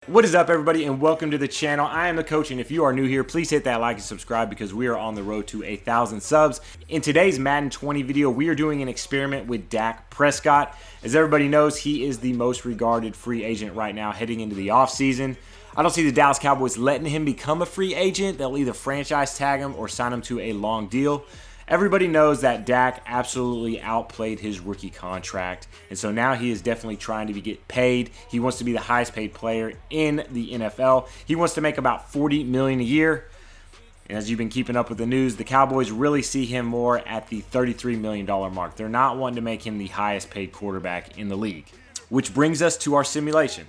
What is up, everybody, and welcome to the channel. I am the coach, and if you are new here, please hit that like and subscribe because we are on the road to 1,000 subs. In today's Madden 20 video, we are doing an experiment with Dak Prescott. As everybody knows, he is the most regarded free agent right now heading into the offseason. I don't see the Dallas Cowboys letting him become a free agent. They'll either franchise tag him or sign him to a long deal. Everybody knows that Dak absolutely outplayed his rookie contract, and so now he is definitely trying to get paid. He wants to be the highest paid player in the NFL. He wants to make about $40 million a year. And as you've been keeping up with the news, the Cowboys really see him more at the $33 million mark. They're not wanting to make him the highest paid quarterback in the league, which brings us to our simulation.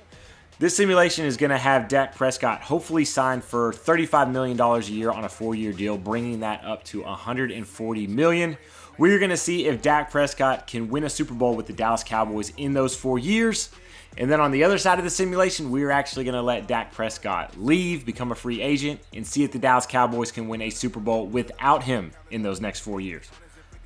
This simulation is going to have Dak Prescott hopefully signed for $35 million a year on a 4-year deal, bringing that up to $140 million. We're going to see if Dak Prescott can win a Super Bowl with the Dallas Cowboys in those 4 years. And then on the other side of the simulation, we're actually going to let Dak Prescott leave, become a free agent, and see if the Dallas Cowboys can win a Super Bowl without him in those next 4 years.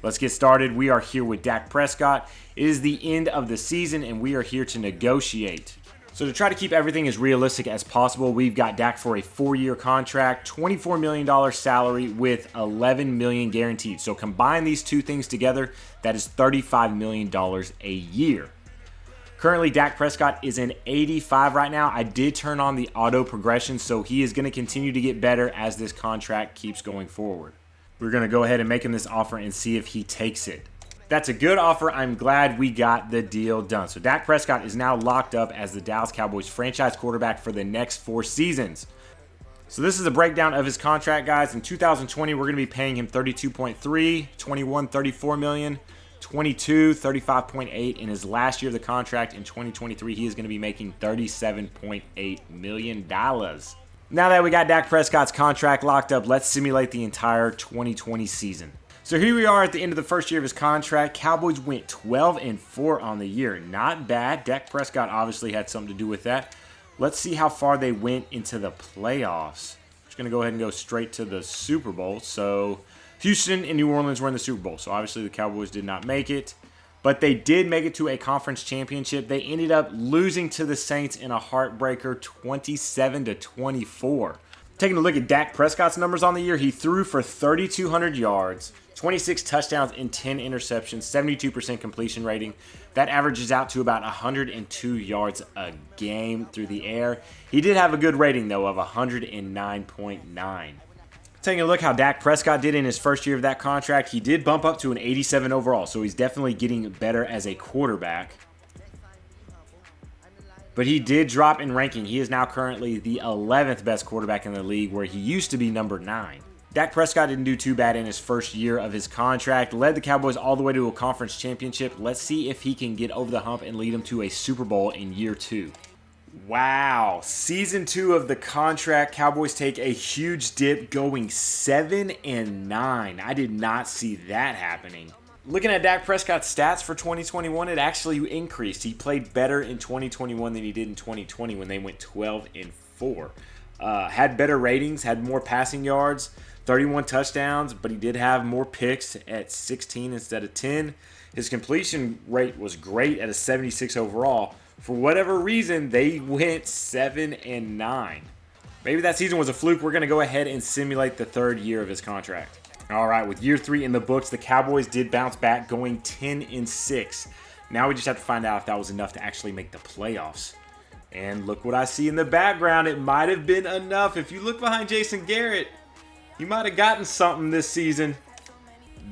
Let's get started. We are here with Dak Prescott. It is the end of the season, and we are here to negotiate. So to try to keep everything as realistic as possible, we've got Dak for a 4-year contract, $24 million salary with $11 million guaranteed. So combine these two things together, that is $35 million a year. Currently, Dak Prescott is an 85 right now. I did turn on the auto progression, so he is going to continue to get better as this contract keeps going forward. We're going to go ahead and make him this offer and see if he takes it. That's a good offer. I'm glad we got the deal done. So Dak Prescott is now locked up as the Dallas Cowboys franchise quarterback for the next 4 seasons. So this is a breakdown of his contract, guys. In 2020, we're going to be paying him $32.3, 21, $34 million, 22, $35.8. In his last year of the contract in 2023, he is going to be making $37.8 million. Now that we got Dak Prescott's contract locked up, let's simulate the entire 2020 season. So here we are at the end of the first year of his contract. Cowboys went 12-4 on the year. Not bad. Dak Prescott obviously had something to do with that. Let's see how far they went into the playoffs. Just going to go ahead and go straight to the Super Bowl. So Houston and New Orleans were in the Super Bowl. So obviously the Cowboys did not make it. But they did make it to a conference championship. They ended up losing to the Saints in a heartbreaker 27-24. Taking a look at Dak Prescott's numbers on the year, he threw for 3,200 yards, 26 touchdowns and 10 interceptions, 72% completion rating. That averages out to about 102 yards a game through the air. He did have a good rating, though, of 109.9. Taking a look how Dak Prescott did in his first year of that contract, he did bump up to an 87 overall, so he's definitely getting better as a quarterback. But he did drop in ranking. He is now currently the 11th best quarterback in the league, where he used to be number 9. Dak Prescott didn't do too bad in his first year of his contract. Led the Cowboys all the way to a conference championship. Let's see if he can get over the hump and lead them to a Super Bowl in year 2. Wow. Season 2 of the contract, Cowboys take a huge dip going 7-9. I did not see that happening. Looking at Dak Prescott's stats for 2021, it actually increased. He played better in 2021 than he did in 2020 when they went 12-4. Had better ratings, had more passing yards, 31 touchdowns, but he did have more picks at 16 instead of 10. His completion rate was great at a 76 overall. For whatever reason, they went 7-9. Maybe that season was a fluke. We're going to go ahead and simulate the 3rd year of his contract. All right, with year 3 in the books, the Cowboys did bounce back, going 10-6. Now we just have to find out if that was enough to actually make the playoffs. And look what I see in the background. It might have been enough. If you look behind Jason Garrett, he might have gotten something this season.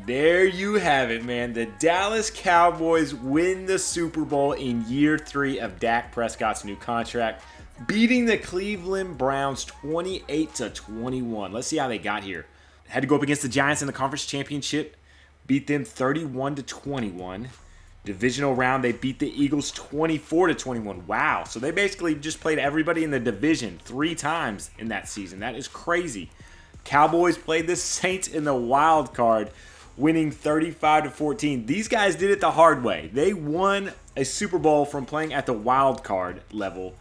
There you have it, man. The Dallas Cowboys win the Super Bowl in year 3 of Dak Prescott's new contract, beating the Cleveland Browns 28-21. Let's see how they got here. Had to go up against the Giants in the conference championship, beat them 31-21. Divisional round, they beat the Eagles 24-21. Wow. So they basically just played everybody in the division 3 times in that season. That is crazy. Cowboys played the Saints in the wild card, winning 35-14. These guys did it the hard way. They won a Super Bowl from playing at the wild card level,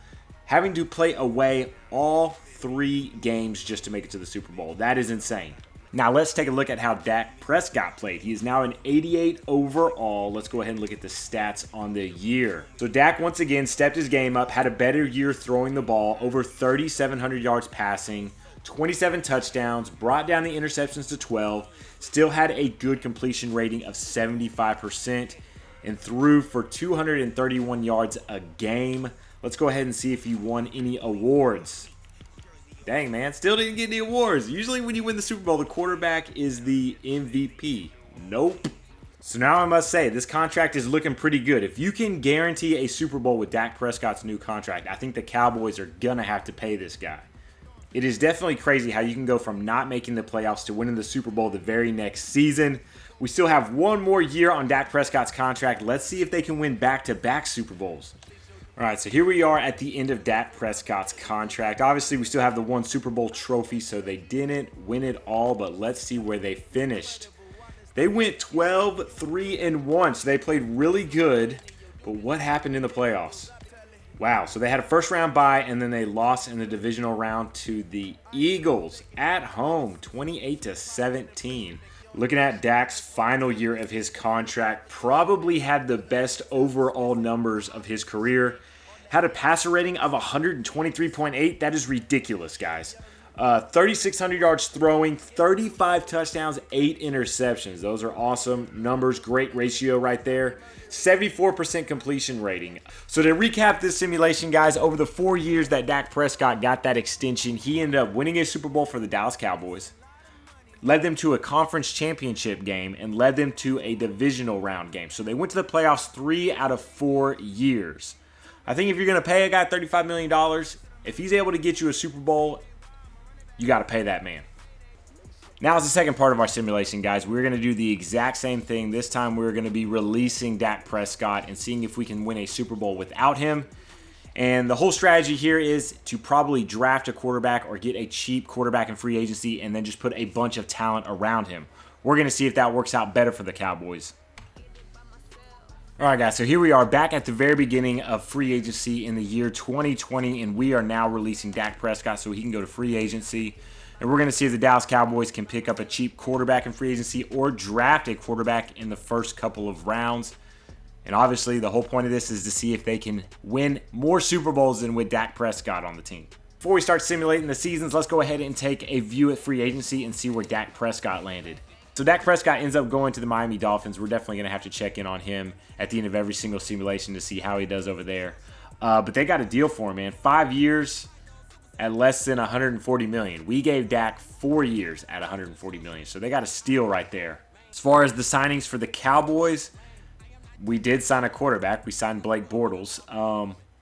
having to play away all 3 games just to make it to the Super Bowl. That is insane. Now let's take a look at how Dak Prescott played. He is now an 88 overall. Let's go ahead and look at the stats on the year. So Dak once again stepped his game up, had a better year throwing the ball, over 3,700 yards passing, 27 touchdowns, brought down the interceptions to 12, still had a good completion rating of 75%, and threw for 231 yards a game. Let's go ahead and see if he won any awards. Dang, man, still didn't get any awards. Usually when you win the Super Bowl, the quarterback is the MVP. Nope. So now I must say, this contract is looking pretty good. If you can guarantee a Super Bowl with Dak Prescott's new contract, I think the Cowboys are going to have to pay this guy. It is definitely crazy how you can go from not making the playoffs to winning the Super Bowl the very next season. We still have one more year on Dak Prescott's contract. Let's see if they can win back-to-back Super Bowls. All right, so here we are at the end of Dak Prescott's contract. Obviously, we still have the one Super Bowl trophy, so they didn't win it all, but let's see where they finished. They went 12-3-1, so they played really good, but what happened in the playoffs? Wow, so they had a first-round bye, and then they lost in the divisional round to the Eagles at home, 28-17. Looking at Dak's final year of his contract, probably had the best overall numbers of his career. Had a passer rating of 123.8. That is ridiculous, guys. 3,600 yards throwing, 35 touchdowns, 8 interceptions. Those are awesome numbers. Great ratio right there. 74% completion rating. So to recap this simulation, guys, over the 4 years that Dak Prescott got that extension, he ended up winning a Super Bowl for the Dallas Cowboys, led them to a conference championship game, and led them to a divisional round game. So they went to the playoffs 3 out of 4 years. I think if you're going to pay a guy $35 million, if he's able to get you a Super Bowl, you got to pay that man. Now is the second part of our simulation, guys. We're going to do the exact same thing. This time we're going to be releasing Dak Prescott and seeing if we can win a Super Bowl without him. And the whole strategy here is to probably draft a quarterback or get a cheap quarterback in free agency and then just put a bunch of talent around him. We're going to see if that works out better for the Cowboys. All right, guys, so here we are back at the very beginning of free agency in the year 2020, and we are now releasing Dak Prescott so he can go to free agency. And we're going to see if the Dallas Cowboys can pick up a cheap quarterback in free agency or draft a quarterback in the first couple of rounds. And obviously, the whole point of this is to see if they can win more Super Bowls than with Dak Prescott on the team. Before we start simulating the seasons, let's go ahead and take a view at free agency and see where Dak Prescott landed. So Dak Prescott ends up going to the Miami Dolphins. We're definitely going to have to check in on him at the end of every single simulation to see how he does over there. But they got a deal for him, man. 5 years at less than $140 million. We gave Dak 4 years at $140 million. So they got a steal right there. As far as the signings for the Cowboys, we did sign a quarterback. We signed Blake Bortles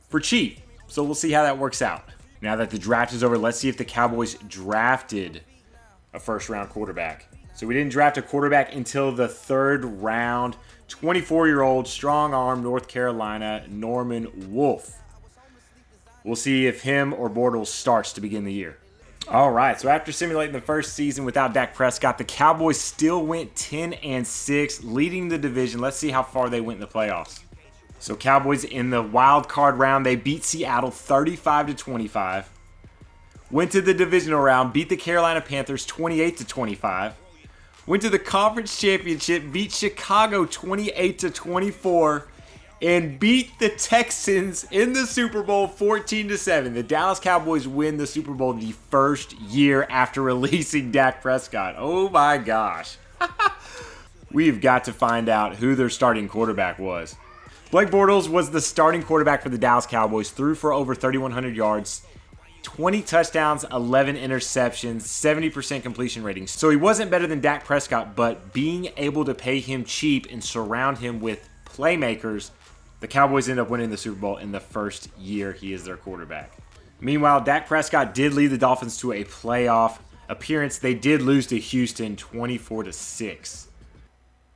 for cheap. So we'll see how that works out. Now that the draft is over, let's see if the Cowboys drafted a first-round quarterback. So we didn't draft a quarterback until the 3rd round. 24-year-old, strong arm, North Carolina, Norman Wolf. We'll see if him or Bortles starts to begin the year. All right, so after simulating the first season without Dak Prescott, the Cowboys still went 10-6, leading the division. Let's see how far they went in the playoffs. So Cowboys in the wild card round, they beat Seattle 35-25. Went to the divisional round, beat the Carolina Panthers 28-25. Went to the conference championship, beat Chicago 28-24, and beat the Texans in the Super Bowl 14-7. The Dallas Cowboys win the Super Bowl the first year after releasing Dak Prescott. Oh my gosh. We've got to find out who their starting quarterback was. Blake Bortles was the starting quarterback for the Dallas Cowboys, threw for over 3,100 yards, 20 touchdowns, 11 interceptions, 70% completion rating. So he wasn't better than Dak Prescott, but being able to pay him cheap and surround him with playmakers, the Cowboys end up winning the Super Bowl in the first year he is their quarterback. Meanwhile, Dak Prescott did lead the Dolphins to a playoff appearance. They did lose to Houston 24-6.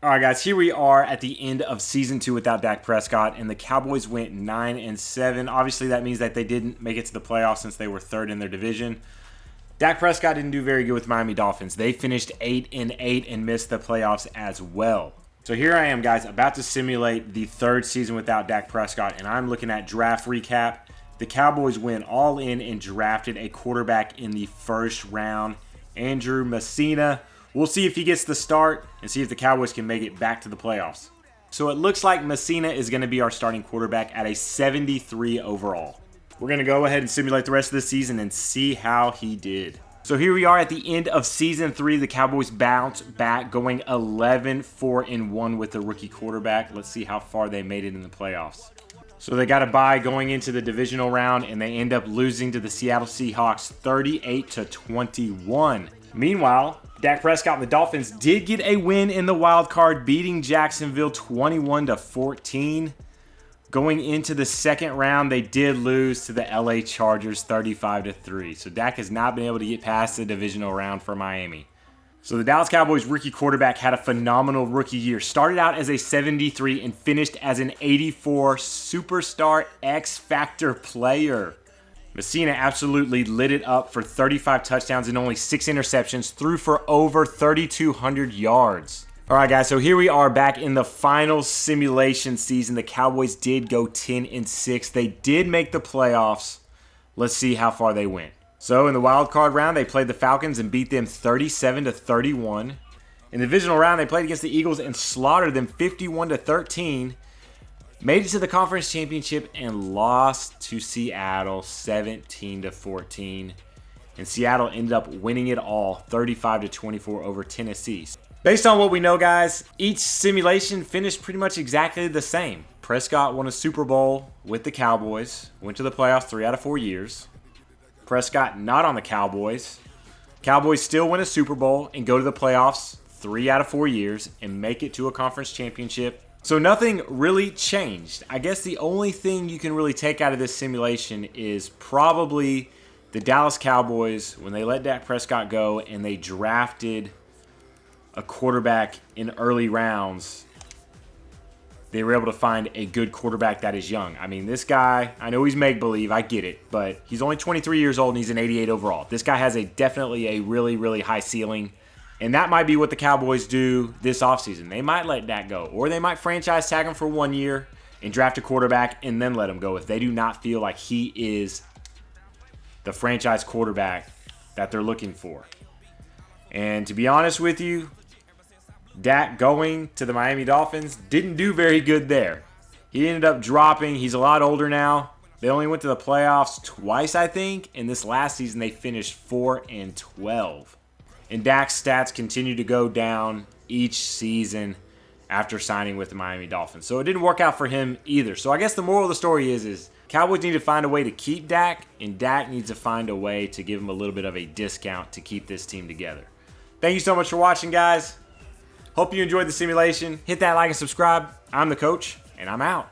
All right, guys, here we are at the end of Season 2 without Dak Prescott, and the Cowboys went 9-7. Obviously, that means that they didn't make it to the playoffs since they were 3rd in their division. Dak Prescott didn't do very good with Miami Dolphins. They finished 8-8 and missed the playoffs as well. So here I am, guys, about to simulate the 3rd season without Dak Prescott, and I'm looking at draft recap. The Cowboys went all in and drafted a quarterback in the 1st round, Andrew Messina. We'll see if he gets the start and see if the Cowboys can make it back to the playoffs. So it looks like Messina is going to be our starting quarterback at a 73 overall. We're going to go ahead and simulate the rest of the season and see how he did. So here we are at the end of season 3. The Cowboys bounce back, going 11-4-1 with the rookie quarterback. Let's see how far they made it in the playoffs. So they got a bye going into the divisional round, and they end up losing to the Seattle Seahawks 38-21. Meanwhile, Dak Prescott and the Dolphins did get a win in the wild card, beating Jacksonville 21-14. Going into the second round, they did lose to the LA Chargers 35-3. So Dak has not been able to get past the divisional round for Miami. So the Dallas Cowboys rookie quarterback had a phenomenal rookie year. Started out as a 73 and finished as an 84 superstar X-Factor player. Messina absolutely lit it up for 35 touchdowns and only 6 interceptions, threw for over 3,200 yards. All right, guys, so here we are back in the final simulation season. The Cowboys did go 10-6. They did make the playoffs. Let's see how far they went. So in the wild card round, they played the Falcons and beat them 37-31. In the divisional round, they played against the Eagles and slaughtered them 51-13. Made it to the conference championship and lost to Seattle 17-14. And Seattle ended up winning it all 35-24 over Tennessee. Based on what we know, guys, each simulation finished pretty much exactly the same. Prescott won a Super Bowl with the Cowboys, went to the playoffs 3 out of 4 years. Prescott not on the Cowboys. Cowboys still win a Super Bowl and go to the playoffs 3 out of 4 years and make it to a conference championship. So nothing really changed. I guess the only thing you can really take out of this simulation is probably the Dallas Cowboys when they let Dak Prescott go and they drafted a quarterback in early rounds. They were able to find a good quarterback that is young. I mean, this guy, I know he's make-believe, I get it, but he's only 23 years old and he's an 88 overall. This guy has definitely a really, really high ceiling, and that might be what the Cowboys do this offseason. They might let Dak go, or they might franchise tag him for 1 year and draft a quarterback and then let him go if they do not feel like he is the franchise quarterback that they're looking for. And to be honest with you, Dak going to the Miami Dolphins didn't do very good there. He ended up dropping. He's a lot older now. They only went to the playoffs twice, I think. And this last season, they finished 4-12. And Dak's stats continue to go down each season after signing with the Miami Dolphins. So it didn't work out for him either. So I guess the moral of the story is Cowboys need to find a way to keep Dak, and Dak needs to find a way to give him a little bit of a discount to keep this team together. Thank you so much for watching, guys. Hope you enjoyed the simulation. Hit that like and subscribe. I'm the coach, and I'm out.